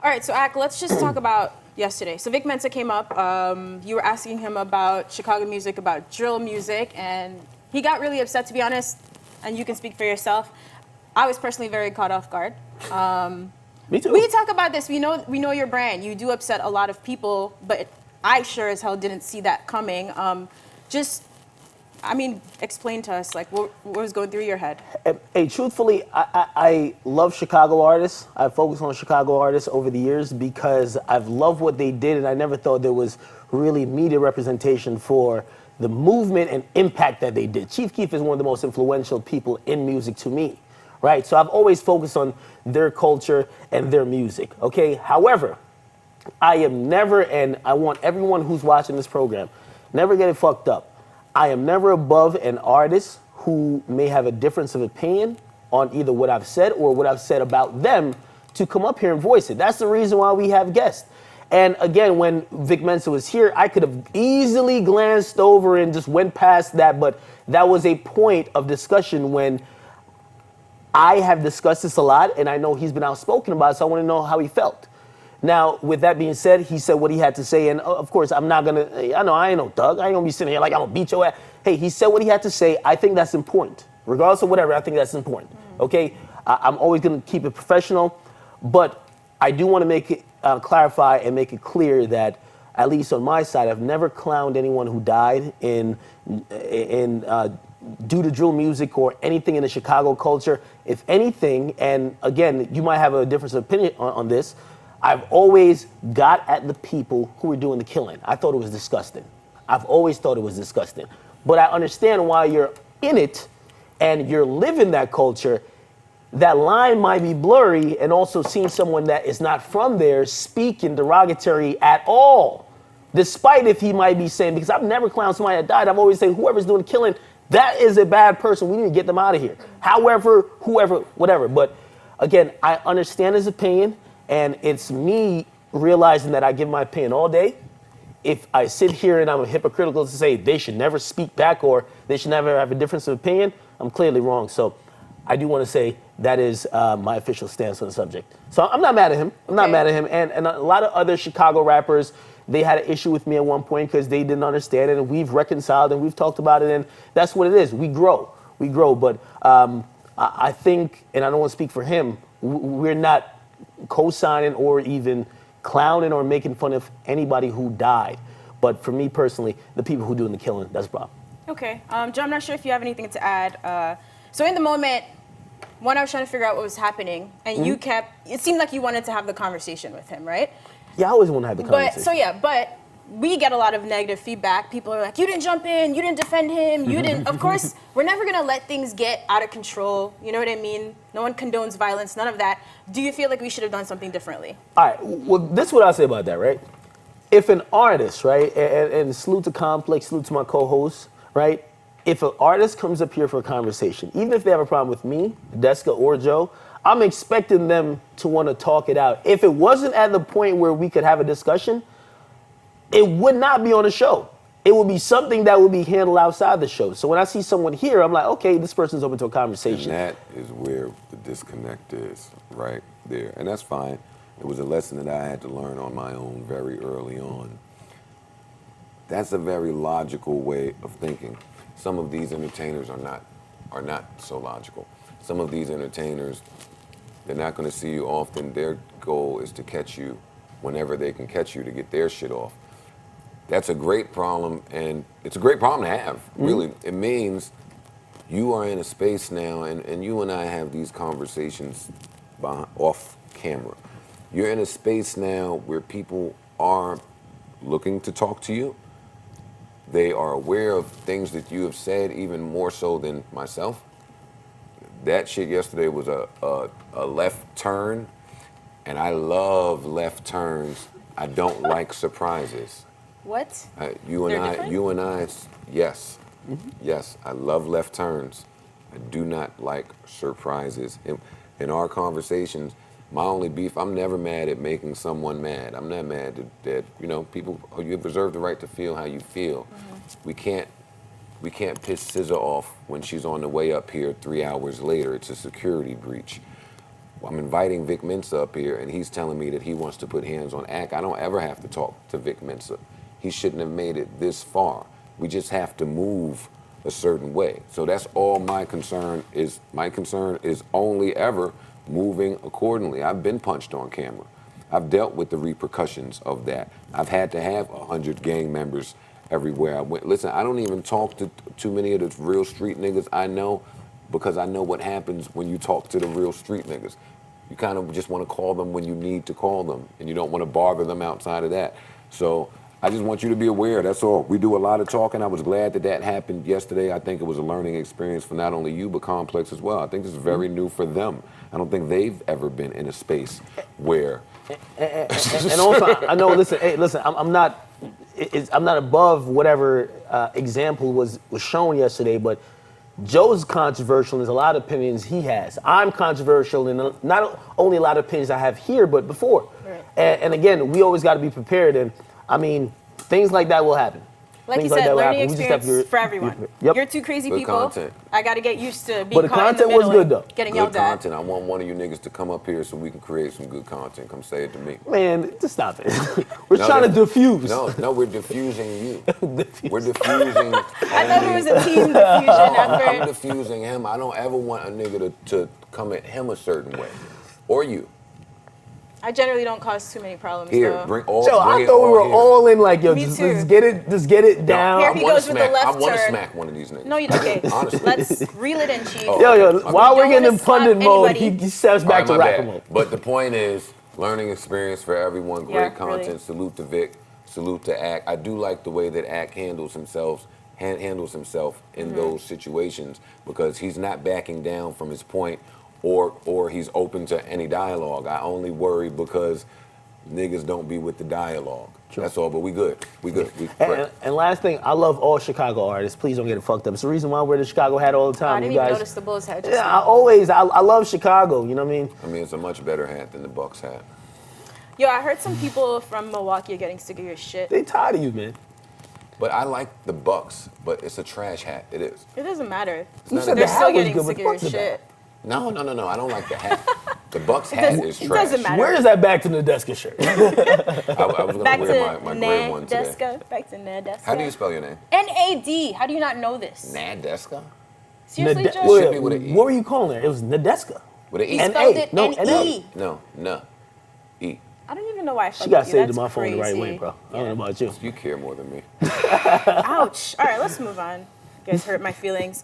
All right, so Ak, let's just talk about yesterday. So Vic Mensa came up. You were asking him about Chicago music, about drill music, and he got really upset, to be honest, and you can speak for yourself. I was personally very caught off guard. Me too. We talk about this. We know your brand. You do upset a lot of people, but I sure as hell didn't see that coming. Explain to us, like, what was going through your head? Hey, truthfully, I love Chicago artists. I've focused on Chicago artists over the years because I've loved what they did, and I never thought there was really media representation for the movement and impact that they did. Chief Keef is one of the most influential people in music to me, right? So I've always focused on their culture and their music, okay? However, I am never, and I want everyone who's watching this program, never get it fucked up. I am never above an artist who may have a difference of opinion on either what I've said or what I've said about them to come up here and voice it. That's the reason why we have guests. And again, when Vic Mensa was here, I could have easily glanced over and just went past that, but that was a point of discussion when I have discussed this a lot, and I know he's been outspoken about it, so I want to know how he felt. Now, with that being said, he said what he had to say, and of course, I'm not gonna, I ain't no thug. I ain't gonna be sitting here like I'm gonna beat your ass. Hey, he said what he had to say. I think that's important. Regardless of whatever, I think that's important, okay? I'm always gonna keep it professional, but I do wanna make it, clarify and make it clear that, at least on my side, I've never clowned anyone who died due to drill music or anything in the Chicago culture. If anything, and again, you might have a difference of opinion on this, I've always got at the people who were doing the killing. I thought it was disgusting. I've always thought it was disgusting. But I understand why you're in it and you're living that culture, that line might be blurry, and also seeing someone that is not from there speaking derogatory at all, despite if he might be saying, because I've never clowned somebody that died, I've always said whoever's doing the killing, that is a bad person. We need to get them out of here. However, whoever, whatever. But again, I understand his opinion. And it's me realizing that I give my opinion all day. If I sit here and I'm hypocritical to say they should never speak back or they should never have a difference of opinion, I'm clearly wrong. So I do want to say that is my official stance on the subject. So I'm not mad at him. I'm not mad at him. And a lot of other Chicago rappers, they had an issue with me at one point because they didn't understand it. And we've reconciled and we've talked about it. And that's what it is. We grow. We grow. But I think, and I don't want to speak for him, we're not co-signing or even clowning or making fun of anybody who died. But for me personally, the people who doing the killing, that's a problem. Okay. John, I'm not sure if you have anything to add. So in the moment, when I was trying to figure out what was happening, and you kept, it seemed like you wanted to have the conversation with him, right? Yeah, I always want to have the conversation. But we get a lot of negative feedback. People are like, you didn't jump in, you didn't defend him, you didn't. Of course, we're never going to let things get out of control. You know what I mean? No one condones violence, none of that. Do you feel like we should have done something differently? All right, well, this is what I'll say about that, right? If an artist, right, and salute to Complex, salute to my co-host, right? If an artist comes up here for a conversation, even if they have a problem with me, Deska, or Joe, I'm expecting them to want to talk it out. If it wasn't at the point where we could have a discussion, it would not be on the show. It would be something that would be handled outside the show. So when I see someone here, I'm like, okay, this person's open to a conversation. And that is where the disconnect is, right there. And that's fine. It was a lesson that I had to learn on my own very early on. That's a very logical way of thinking. Some of these entertainers are not so logical. Some of these entertainers, they're not going to see you often. Their goal is to catch you whenever they can catch you to get their shit off. That's a great problem, and it's a great problem to have, really. It means you are in a space now, and you and I have these conversations off camera. You're in a space now where people are looking to talk to you. They are aware of things that you have said, even more so than myself. That shit yesterday was a left turn, and I love left turns. I don't like surprises. What? You and I, yes. Yes, I love left turns. I do not like surprises. In our conversations, my only beef, I'm never mad at making someone mad. I'm not mad that people, you reserve the right to feel how you feel. We can't piss SZA off when she's on the way up here 3 hours later. It's a security breach. I'm inviting Vic Mensa up here, and he's telling me that he wants to put hands on Ak. I don't ever have to talk to Vic Mensa. He shouldn't have made it this far. We just have to move a certain way. So that's all my concern is. My concern is only ever moving accordingly. I've been punched on camera. I've dealt with the repercussions of that. I've had to have 100 gang members everywhere I went. Listen, I don't even talk to too many of the real street niggas I know, because I know what happens when you talk to the real street niggas. You kind of just want to call them when you need to call them, and you don't want to bother them outside of that. So I just want you to be aware, that's all. We do a lot of talking. I was glad that that happened yesterday. I think it was a learning experience for not only you, but Complex as well. I think this is very new for them. I don't think they've ever been in a space where... And also, I know, listen, I'm not above whatever example was shown yesterday, but Joe's controversial, and there's a lot of opinions he has. I'm controversial, and not only a lot of opinions I have here, but before. Right. And again, we always got to be prepared, and I mean, things like that will happen. Like you Things said, that will learning happen. We just have experience to for everyone. Yep. You're two crazy Good people. content. I got to get used to But being the caught in the content was middle good, and though. getting Good yelled at. content. I want one of you niggas to come up here so we can create some good content. Come say it to me. Man, just stop it. We're No, trying to that's- diffuse. No, we're diffusing you. Diffuse. We're diffusing. I thought it was a team diffusion I'm effort. diffusing him. I don't ever want a nigga to come at him a certain way, or you. I generally don't cause too many problems. Here, though. bring all. Joe, bring I it thought we were here. all in like, yo, Me just, too. let's get it down. Here I he wanna goes with the smack- left I want to turn. smack one of these niggas. No, you okay? Honestly. Let's reel it in, Chief. Oh. Yo, Okay. while we're Don't getting in wanna slap pundit mode, anybody. he steps All back right, to my rapper bad. mode. But the point is, learning experience for everyone. Great Yeah, content. really. Salute to Vic. Salute to Ak. I do like the way that Ak handles himself in those situations, because he's not backing down from his point, or he's open to any dialogue. I only worry because niggas don't be with the dialogue. Sure. That's all. But we good. We good. We And last thing, I love all Chicago artists. Please don't get it fucked up. It's the reason why I wear the Chicago hat all the I time. didn't You even guys, notice the bull's head. Just yeah, now. I love Chicago. You know what I mean? I mean, it's a much better hat than the Bucks hat. Yo, I heard some people from Milwaukee are getting sick of your shit. They tired of you, man. But I like the Bucks, but it's a trash hat. It is. It doesn't matter. You not said a- They're the still hat was getting good, sick but of your what's it shit. No. I don't like the hat. The Bucks hat is It trash. doesn't matter. Where is that back to Nadeska shirt? I was Back gonna wear to my gray one today. Nadeska. Back to Nadeska. How do you spell your name? N-A-D. How do you not know this? Nadeska? Seriously, Nade- Joe? Should be with an E. What were you calling her? It was Nadeska. With an E? He N-A. spelled it No, N-E. No. E. I don't even know why I She fucked got with you. saved to That's my phone the right crazy. way, bro. I don't know about you. You care more than me. Ouch. All right, let's move on. You guys hurt my feelings.